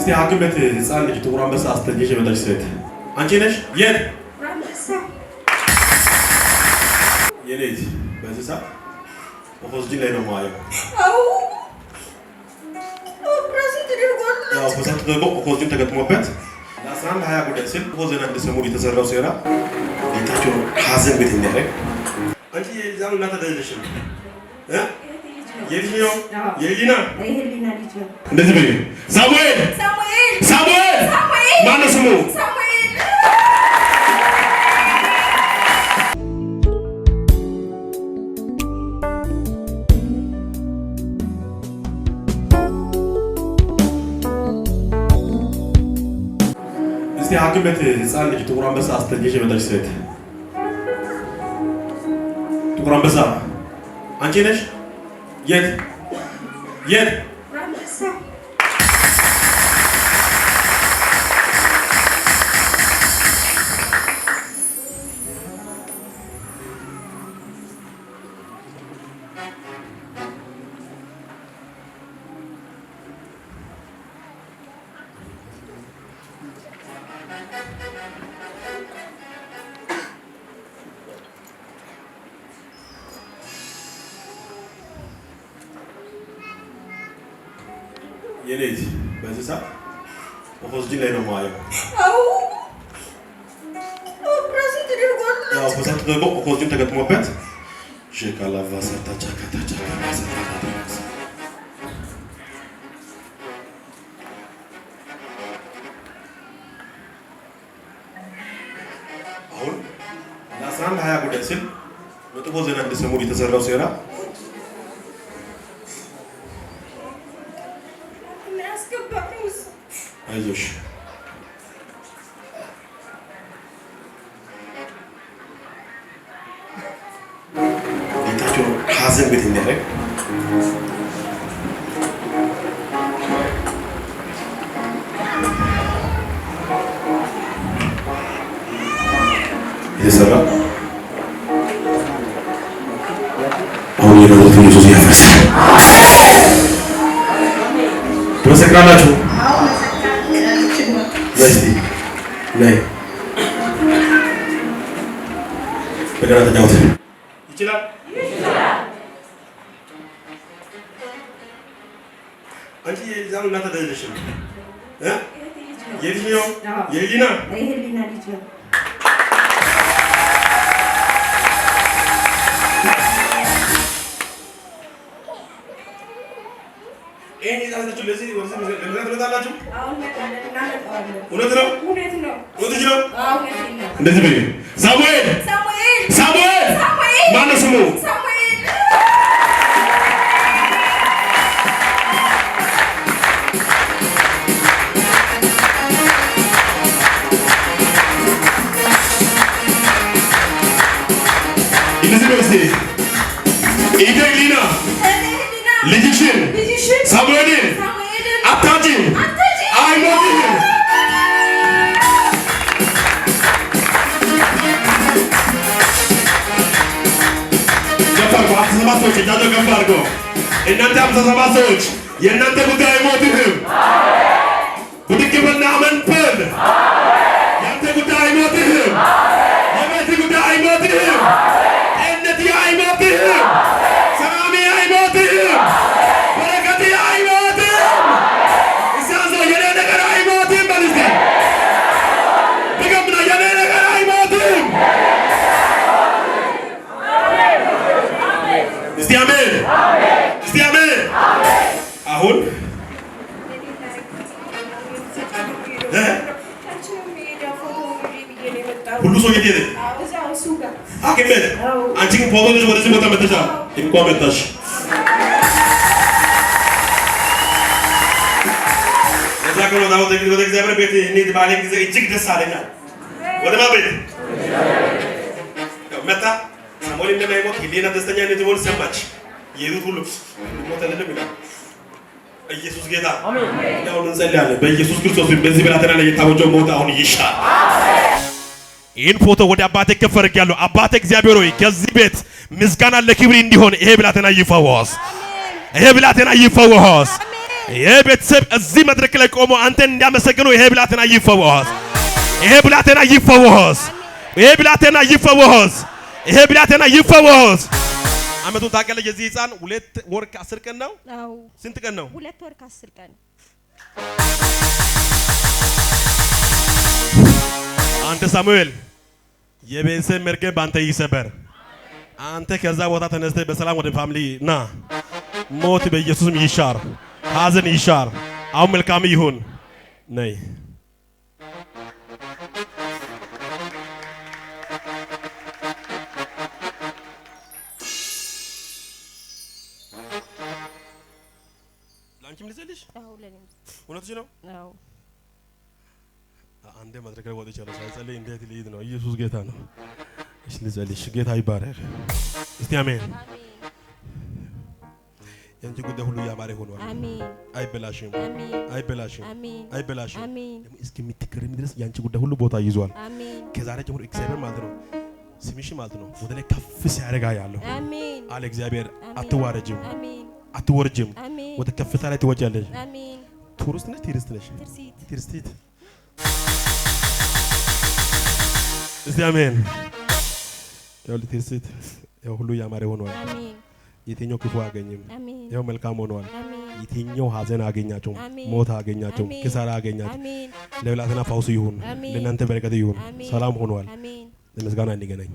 እስቲ ሐኪም ቤት ህፃን ልጅ ጥቁር አንበሳ አስተኝሽ የመጣች ሴት አንቺ ነሽ? የት የኔት በዚህ ሰዓት ኦክሲጅን ላይ ነው ማየው። ኦፕሬሽን ተደርጎ ኦክሲጅን ተገጥሞበት ለ11-20 ጉዳይ ሲል ኦክሲጅን እንዲሰሙ የተሰራው ሴራ ቤታቸው ሀዘን ቤት እንዲያደርግ አንቺ የዛም እናት ተደረሽም የልጅነው የሊና ልጅ ነው። እንደዚህ በይ ሳሙኤል ማነው ስሙ? እስቲ ሐኪም ቤት ህፃን ልጅ ጥቁር አንበሳ አስተኝሽ የመጣች ሴት ጥቁር አንበሳ አንቺ ነሽ? የት የኔት በዚህ ሰዓት ኦክሲጅን ላይ ነው ማየው። ኦፕሬሽን ተደርጎ ኦክሲጅን ተገጥሞበት አሁን ለ11-20 ጉዳይ ሲል መጥፎ ዜና እንዲሰሙ የተሰራው ሴራ አይዞሽ ቤታቸው ሀዘን ቤት እንዲያደርግ የተሰራ አሁን የመረቱ ኢየሱስ ያፈርስ። ትመሰክራላችሁ? ነይ በደህና ተጫወት። ይችላል አንቺ የዛም እናት ተደረሽም የልጅነው የሊና ልጅ ነው። ለዚህ ለምታላችሁ እውነት ነው። እንደዚህ በይ ሳሙኤል ማነው ስሙ? እንደዚህ በይ እስቲ ኢደሊና ልጅሽን ሳሙኤልን አታጭም አይሞትም። ሰባት ሰዎች እጃቸው ከፍ አድርገው እናንተ 57 ሰዎች የእናንተ ጉዳይ አይሞትም። ብድግ በልና አሜን በል። ያንተ ጉዳይ አይሞትም። የቤት ጉዳይ አይሞትም። ጤንነቴ አይሞትም። ሰላሜ አይሞትም። በረከቴ አይሞትም። እሳዞ የኔ ነገር አይሞትም። በልስቲ ድገምና የኔ ነገር አይሞትም። እስቲ አሜን። እስቲ አሜን። አሁን ሁሉ ሰው የት ሄደ? ሐኪም ቤት። አንቺ ግን ፎቶ ልጅ ወደዚህ ቦታ መጥተሻል። እንኳን መጣሽ። እዛ ከሆነ ወደ እግዚአብሔር ቤት እንሂድ ባለኝ ጊዜ እጅግ ደስ አለኛል። ወደ ማን ቤት መጣ? ሳሙኤል እንደማይሞት ሄሌና ደስተኛ እንደሆነ ሰማች። የሄዱት ሁሉ ሞት አይደለም ይላል። ኢየሱስ ጌታ አሜን። አሁን እንጸልያለን በኢየሱስ ክርስቶስ በዚህ ብላቴና ላይ የታወጀው ሞት አሁን ይሻል። ይህን ፎቶ ወደ አባቴ ከፍ አድርጌያለሁ። አባቴ እግዚአብሔር ሆይ ከዚህ ቤት ምስጋና ለክብር እንዲሆን ይሄ ብላቴና ይፈወስ። ይሄ ብላቴና ይፈወስ። ይሄ ቤተሰብ እዚህ መድረክ ላይ ቆሞ አንተን እንዲያመሰግኑ ይሄ ብላቴና ይፈወስ። ይሄ ብላቴና ይፈወስ። ይሄ ብላቴና ይፈወስ። ይሄ ብላቴና ይፈወስ። አመቱን ታውቃለህ? የዚህ ህፃን 2 ወር ከ10 ቀን ነው። አዎ። ስንት ቀን ነው? 2 ወር ከ10 ቀን። አንተ ሳሙኤል የቤተሰብ መርገም ባንተ ይሰበር። አንተ ከዛ ቦታ ተነስተህ በሰላም ወደ ፋሚሊ ና። ሞት በኢየሱስም ይሻር፣ ሐዘን ይሻር። አሁን መልካም ይሁን። ነይ ላንቺም ልዘልሽ? አዎ ለኔም። እውነትሽ ነው? አዎ። አንዴ መድረክ ላይ ወጥቻለሁ። ሳይጸልይ እንዴት ልሂድ ነው? ኢየሱስ ጌታ ነው። እሺ ልጸልይሽ። ጌታ ይባረክ። እስቲ አሜን። ያንቺ ጉዳይ ሁሉ ያማረ ሆኗል። አሜን። አይበላሽም፣ አይበላሽም፣ አይበላሽም። ደግሞ እስከምትከረሚ ድረስ ያንቺ ጉዳይ ሁሉ ቦታ ይዟል። አሜን። ከዛሬ ጀምሮ እግዚአብሔር ማለት ነው ስምሽ ማለት ነው ወደ ላይ ከፍ ሲያደርጋ ያለው አሜን አለ እግዚአብሔር። አትዋረጅም፣ አሜን። አትወርጅም፣ ወደ ከፍታ ላይ ትወጫለሽ። አሜን። ቱሪስት ነሽ? ቱሪስት ነሽ? ቱሪስት። እስቲ አሜን። ያው ቱሪስት ያው ሁሉ ያማረ ሆኗል። አሜን። የትኛው ክፉ አገኘም፣ ያው መልካም ሆኗል። የትኛው ሐዘን አገኛቸው፣ ሞት አገኛቸው፣ ኪሳራ አገኛቸው፣ ለብላቴና ፈውስ ይሁን፣ ለእናንተ በረከት ይሁን። ሰላም ሆኗል። ለምስጋና እንገናኝ።